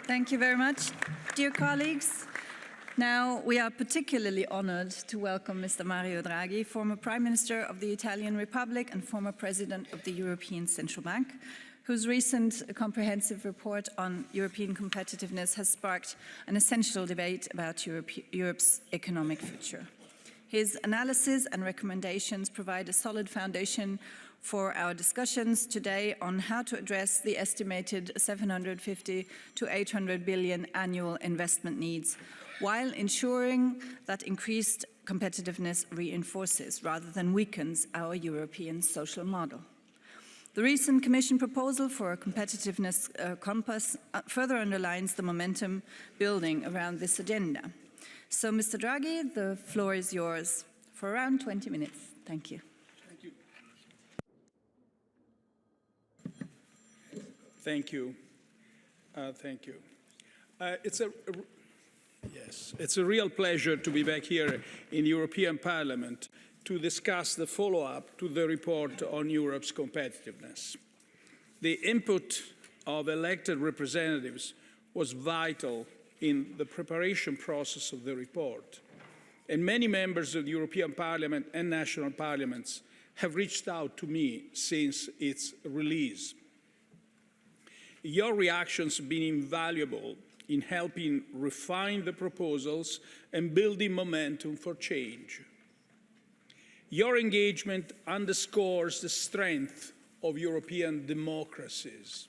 Thank you very much, dear colleagues. Now, we are particularly honored to welcome Mr. Mario Draghi, former Prime Minister of the Italian Republic and former President of the European Central Bank, whose recent comprehensive report on European competitiveness has sparked an essential debate about Europe's economic future. His analysis and recommendations provide a solid foundation for our discussions today on how to address the estimated 750 to 800 billion annual investment needs, while ensuring that increased competitiveness reinforces rather than weakens our European social model. The recent Commission proposal for a competitiveness compass further underlines the momentum building around this agenda. So, Mr. Draghi, the floor is yours for around 20 minutes. Thank you. Thank you. Thank you. It's a real pleasure to be back here in the European Parliament to discuss the follow-up to the report on Europe's competitiveness. The input of elected representatives was vital in the preparation process of the report, and many members of the European Parliament and national parliaments have reached out to me since its release. Your reactions have been invaluable in helping refine the proposals and building momentum for change. Your engagement underscores the strength of European democracies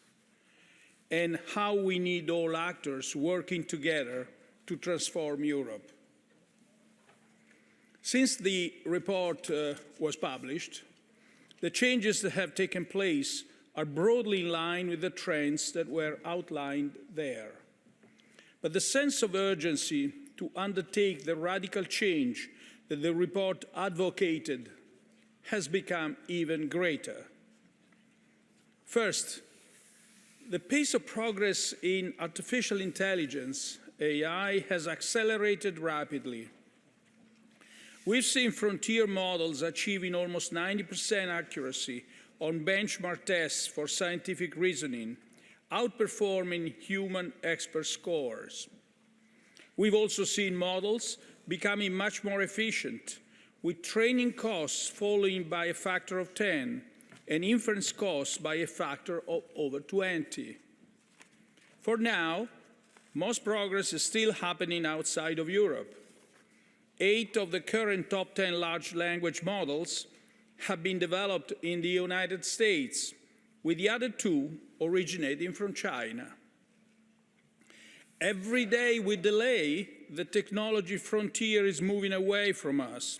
and how we need all actors working together to transform Europe. Since the report was published, the changes that have taken place are broadly in line with the trends that were outlined there. But the sense of urgency to undertake the radical change that the report advocated has become even greater. First, the pace of progress in artificial intelligence, AI, has accelerated rapidly. We've seen frontier models achieving almost 90% accuracy on benchmark tests for scientific reasoning, outperforming human expert scores. We've also seen models becoming much more efficient, with training costs falling by a factor of 10 and inference costs by a factor of over 20. For now, most progress is still happening outside of Europe. 8 of the current top 10 large language models have been developed in the United States, with the other 2 originating from China. Every day with delay, the technology frontier is moving away from us,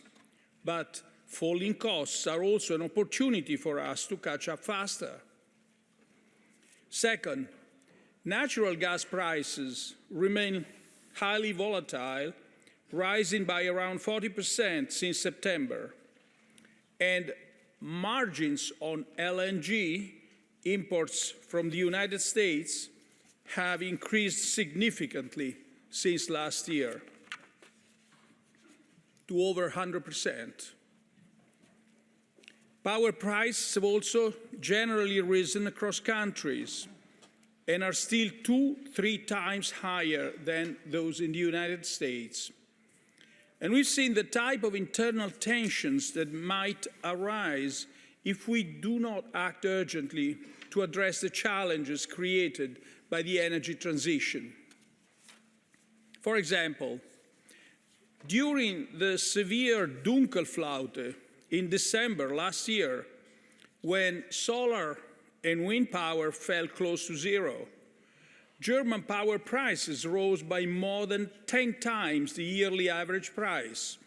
but falling costs are also an opportunity for us to catch up faster. Second, natural gas prices remain highly volatile, rising by around 40% since September. And margins on LNG imports from the United States have increased significantly since last year to over 100%. Power prices have also generally risen across countries and are still 2-3 times higher than those in the United States. And we've seen the type of internal tensions that might arise if we do not act urgently to address the challenges created by the energy transition. For example, during the severe Dunkelflaute in December last year, when solar and wind power fell close to zero, German power prices rose by more than 10 times the yearly average price.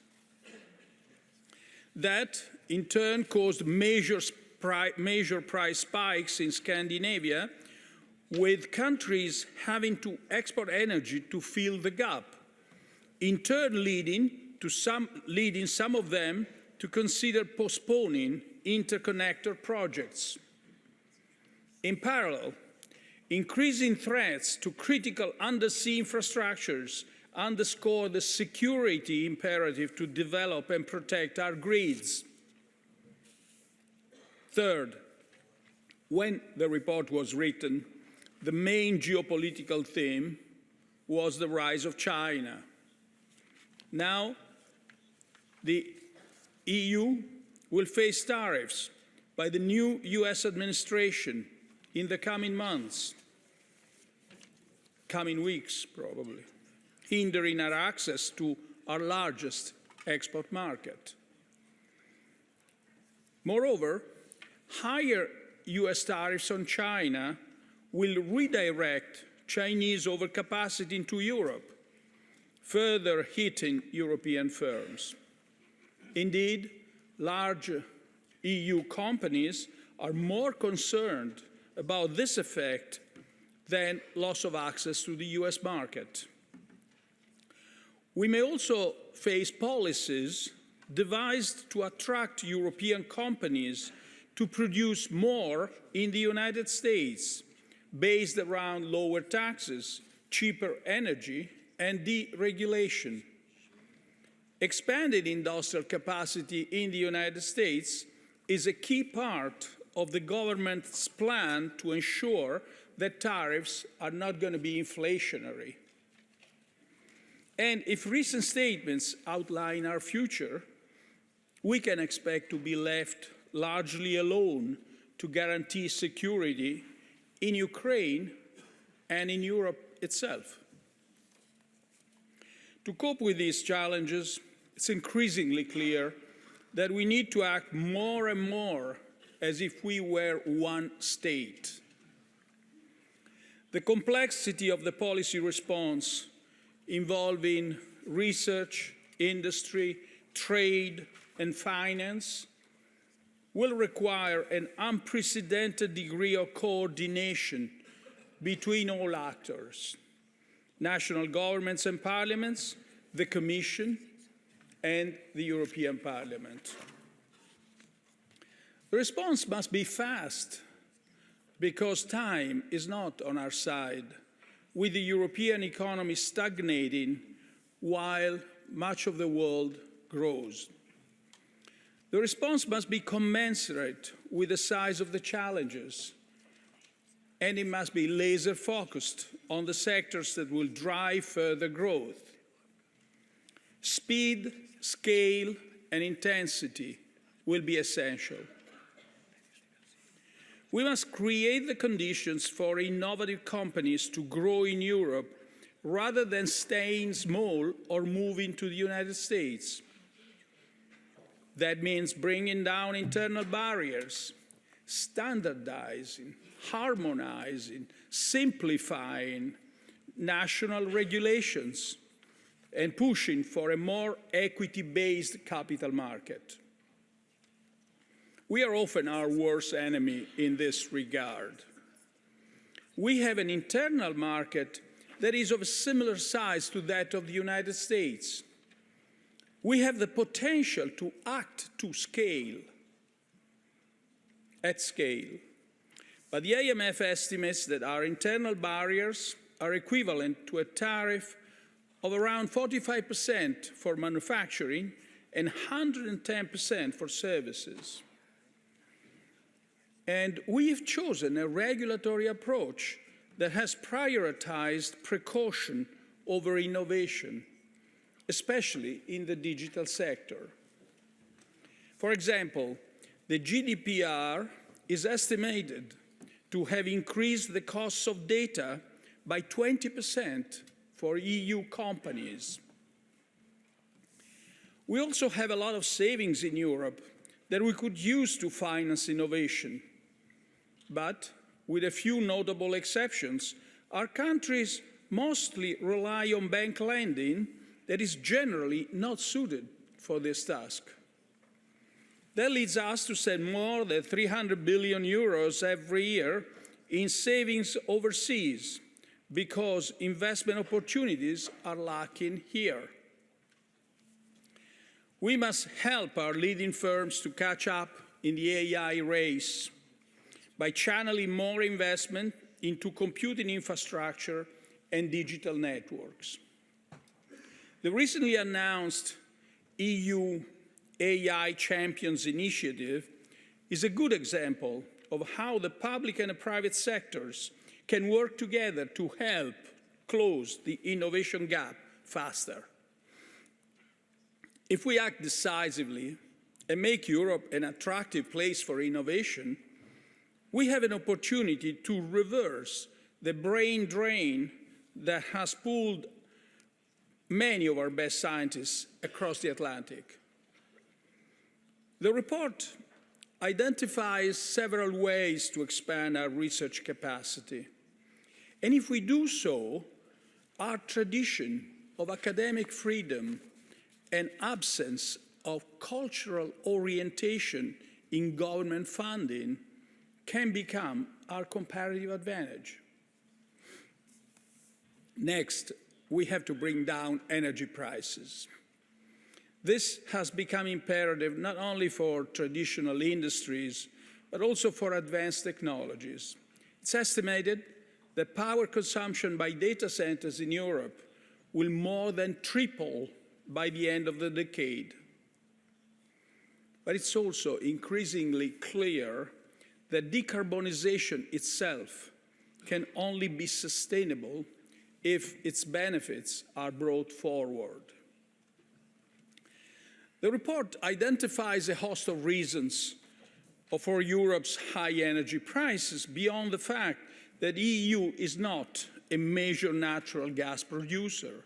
That, in turn, caused major price spikes in Scandinavia, with countries having to export energy to fill the gap, in turn leading some of them to consider postponing interconnector projects. In parallel, increasing threats to critical undersea infrastructures underscore the security imperative to develop and protect our grids. Third, when the report was written, the main geopolitical theme was the rise of China. Now, the EU will face tariffs by the new US administration in the coming months, coming weeks probably, hindering our access to our largest export market. Moreover, higher US tariffs on China will redirect Chinese overcapacity into Europe, further hitting European firms. Indeed, large EU companies are more concerned about this effect than loss of access to the US market. We may also face policies devised to attract European companies to produce more in the United States, based around lower taxes, cheaper energy, and deregulation. Expanded industrial capacity in the United States is a key part of the government's plan to ensure that tariffs are not going to be inflationary. And if recent statements outline our future, we can expect to be left largely alone to guarantee security in Ukraine and in Europe itself. To cope with these challenges, it's increasingly clear that we need to act more and more as if we were one state. The complexity of the policy response involving research, industry, trade, and finance will require an unprecedented degree of coordination between all actors, national governments and parliaments, the Commission, and the European Parliament. The response must be fast, because time is not on our side, with the European economy stagnating while much of the world grows. The response must be commensurate with the size of the challenges, and it must be laser-focused on the sectors that will drive further growth. Speed, scale, and intensity will be essential. We must create the conditions for innovative companies to grow in Europe rather than staying small or moving to the United States. That means bringing down internal barriers, standardizing, harmonizing, simplifying national regulations, and pushing for a more equity-based capital market. We are often our worst enemy in this regard. We have an internal market that is of a similar size to that of the United States. We have the potential to act to scale, at scale. But the IMF estimates that our internal barriers are equivalent to a tariff of around 45% for manufacturing and 110% for services. And we've chosen a regulatory approach that has prioritized precaution over innovation, especially in the digital sector. For example, the GDPR is estimated to have increased the costs of data by 20% for EU companies. We also have a lot of savings in Europe that we could use to finance innovation. But, with a few notable exceptions, our countries mostly rely on bank lending that is generally not suited for this task. That leads us to spend more than 300 billion euros every year in savings overseas, because investment opportunities are lacking here. We must help our leading firms to catch up in the AI race by channeling more investment into computing infrastructure and digital networks. The recently announced EU AI Champions Initiative is a good example of how the public and the private sectors can work together to help close the innovation gap faster. If we act decisively and make Europe an attractive place for innovation, we have an opportunity to reverse the brain drain that has pulled many of our best scientists across the Atlantic. The report identifies several ways to expand our research capacity. And if we do so, our tradition of academic freedom and absence of cultural orientation in government funding can become our comparative advantage. Next, we have to bring down energy prices. This has become imperative not only for traditional industries, but also for advanced technologies. It's estimated that power consumption by data centers in Europe will more than triple by the end of the decade. But it's also increasingly clear that decarbonization itself can only be sustainable if its benefits are brought forward. The report identifies a host of reasons for Europe's high energy prices beyond the fact that the EU is not a major natural gas producer.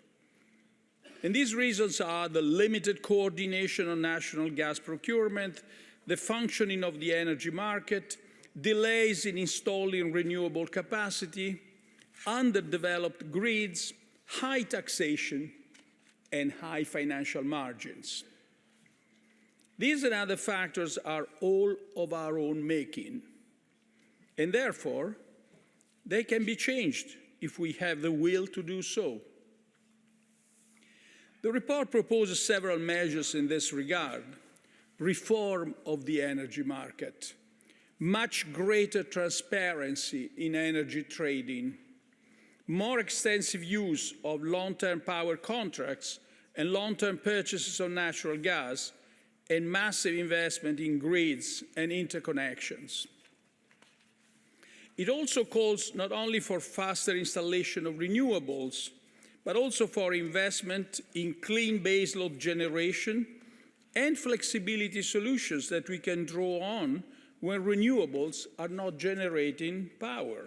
And these reasons are the limited coordination on national gas procurement, the functioning of the energy market, delays in installing renewable capacity, underdeveloped grids, high taxation, and high financial margins. These and other factors are all of our own making, and therefore, they can be changed if we have the will to do so. The report proposes several measures in this regard: reform of the energy market, much greater transparency in energy trading, more extensive use of long-term power contracts and long-term purchases of natural gas, and massive investment in grids and interconnections. It also calls not only for faster installation of renewables, but also for investment in clean baseload generation and flexibility solutions that we can draw on when renewables are not generating power.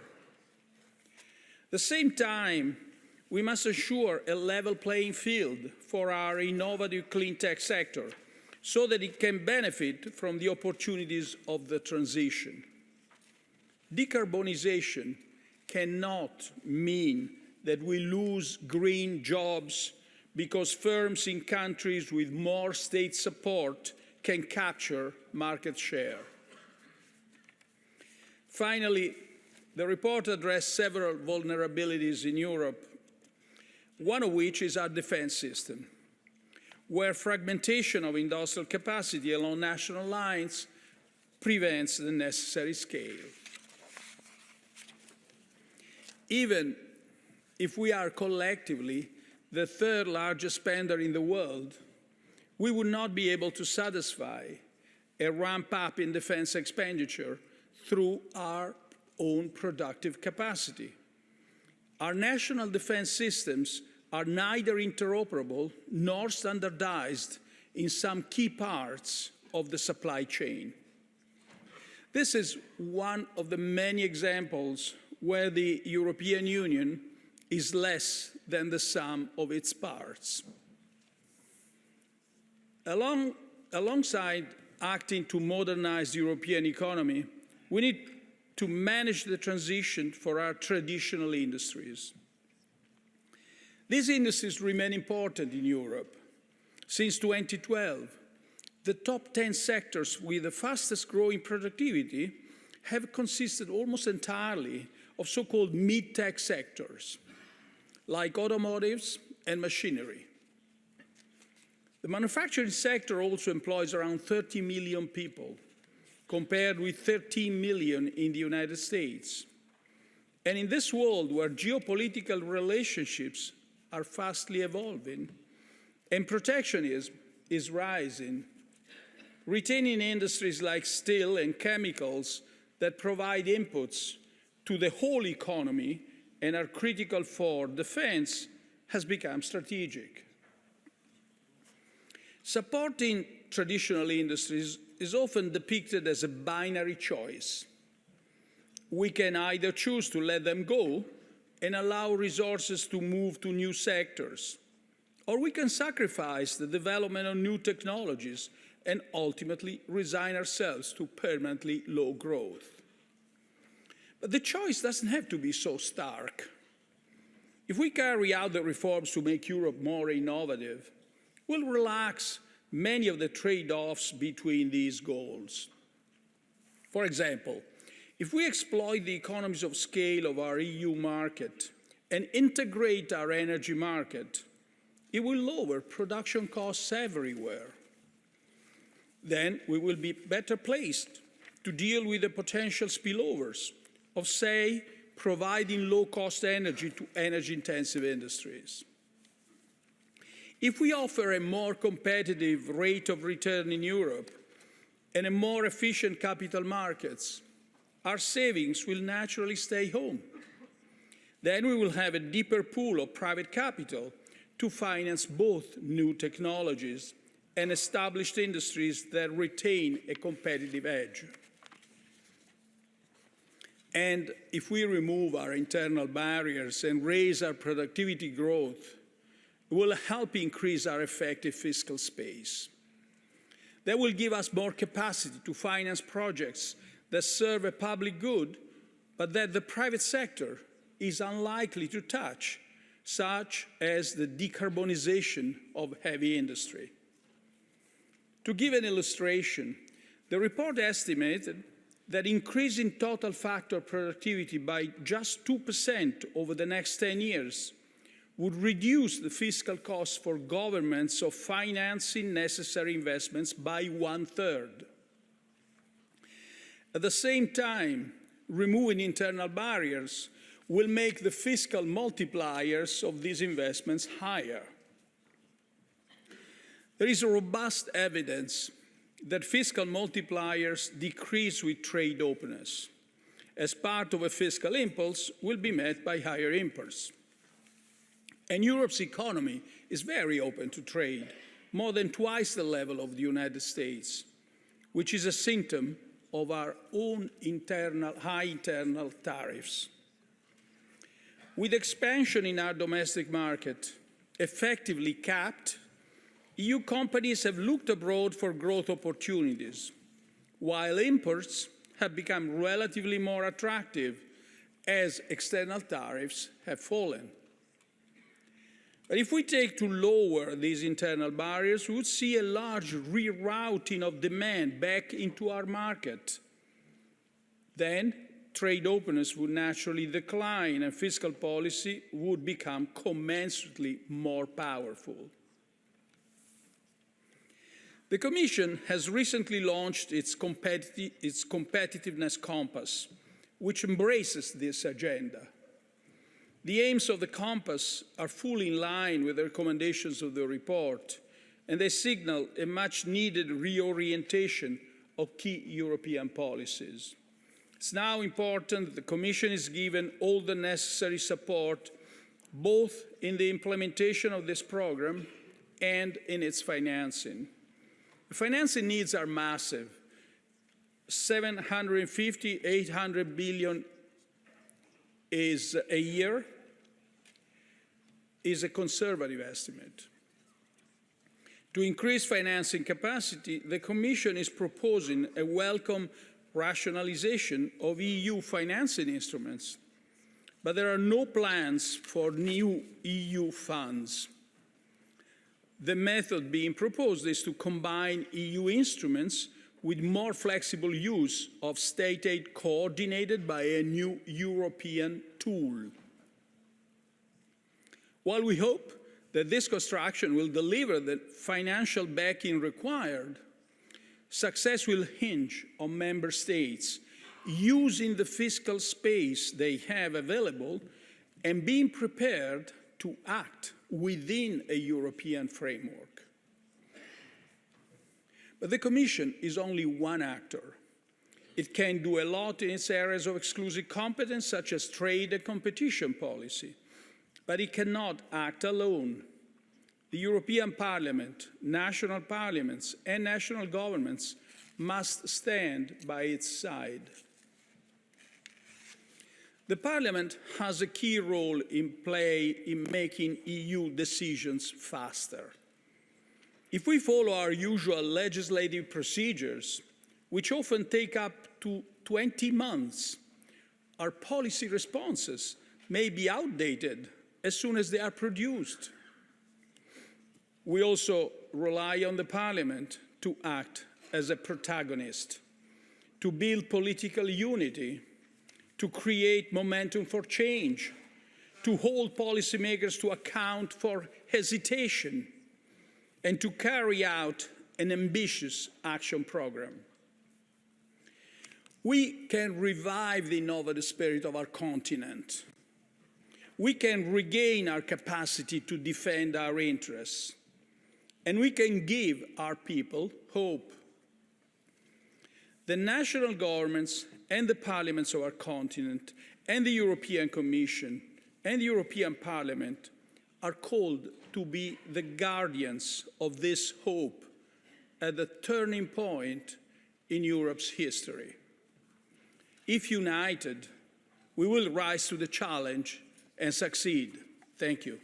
At the same time, we must ensure a level playing field for our innovative clean tech sector so that it can benefit from the opportunities of the transition. Decarbonization cannot mean that we lose green jobs because firms in countries with more state support can capture market share. Finally, the report addressed several vulnerabilities in Europe, one of which is our defense system, where fragmentation of industrial capacity along national lines prevents the necessary scale. Even if we are collectively the third largest spender in the world, we would not be able to satisfy a ramp up in defense expenditure through our own productive capacity. Our national defense systems are neither interoperable nor standardized in some key parts of the supply chain. This is one of the many examples where the European Union is less than the sum of its parts. Alongside acting to modernize the European economy, we need to manage the transition for our traditional industries. These industries remain important in Europe. Since 2012, the top 10 sectors with the fastest growing productivity have consisted almost entirely of so-called mid-tech sectors, like automotives and machinery. The manufacturing sector also employs around 30 million people, compared with 13 million in the United States. And in this world where geopolitical relationships are fastly evolving and protectionism is rising, retaining industries like steel and chemicals that provide inputs to the whole economy and are critical for defense has become strategic. Supporting traditional industries is often depicted as a binary choice. We can either choose to let them go and allow resources to move to new sectors, or we can sacrifice the development of new technologies and ultimately resign ourselves to permanently low growth. But the choice doesn't have to be so stark. If we carry out the reforms to make Europe more innovative, we'll relax many of the trade-offs between these goals. For example, if we exploit the economies of scale of our EU market and integrate our energy market, it will lower production costs everywhere. Then we will be better placed to deal with the potential spillovers of, say, providing low-cost energy to energy-intensive industries. If we offer a more competitive rate of return in Europe and a more efficient capital markets, our savings will naturally stay home. Then we will have a deeper pool of private capital to finance both new technologies and established industries that retain a competitive edge. And if we remove our internal barriers and raise our productivity growth, it will help increase our effective fiscal space. That will give us more capacity to finance projects that serve a public good, but that the private sector is unlikely to touch, such as the decarbonization of heavy industry. To give an illustration, the report estimated that increasing total factor productivity by just 2% over the next 10 years would reduce the fiscal costs for governments of financing necessary investments by 1/3. At the same time, removing internal barriers will make the fiscal multipliers of these investments higher. There is robust evidence that fiscal multipliers decrease with trade openness, as part of a fiscal impulse will be met by higher imports. And Europe's economy is very open to trade, more than twice the level of the United States, which is a symptom of our own high internal tariffs. With expansion in our domestic market effectively capped, EU companies have looked abroad for growth opportunities, while imports have become relatively more attractive as external tariffs have fallen. But if we take to lower these internal barriers, we would see a large rerouting of demand back into our market. Then trade openness would naturally decline and fiscal policy would become commensurately more powerful. The Commission has recently launched its competitiveness compass, which embraces this agenda. The aims of the compass are fully in line with the recommendations of the report, and they signal a much-needed reorientation of key European policies. It's now important that the Commission is given all the necessary support, both in the implementation of this program and in its financing. The financing needs are massive. 750, 800 billion a year is a conservative estimate. To increase financing capacity, the Commission is proposing a welcome rationalization of EU financing instruments, but there are no plans for new EU funds. The method being proposed is to combine EU instruments with more flexible use of state aid coordinated by a new European tool. While we hope that this construction will deliver the financial backing required, success will hinge on member states using the fiscal space they have available and being prepared to act within a European framework. But the Commission is only one actor. It can do a lot in its areas of exclusive competence, such as trade and competition policy, but it cannot act alone. The European Parliament, national parliaments, and national governments must stand by its side. The Parliament has a key role in play in making EU decisions faster. If we follow our usual legislative procedures, which often take up to 20 months, our policy responses may be outdated as soon as they are produced. We also rely on the Parliament to act as a protagonist, to build political unity, to create momentum for change, to hold policymakers to account for hesitation, and to carry out an ambitious action program. We can revive the innovative spirit of our continent. We can regain our capacity to defend our interests. And we can give our people hope. The national governments and the parliaments of our continent and the European Commission and the European Parliament are called to be the guardians of this hope at the turning point in Europe's history. If united, we will rise to the challenge and succeed. Thank you.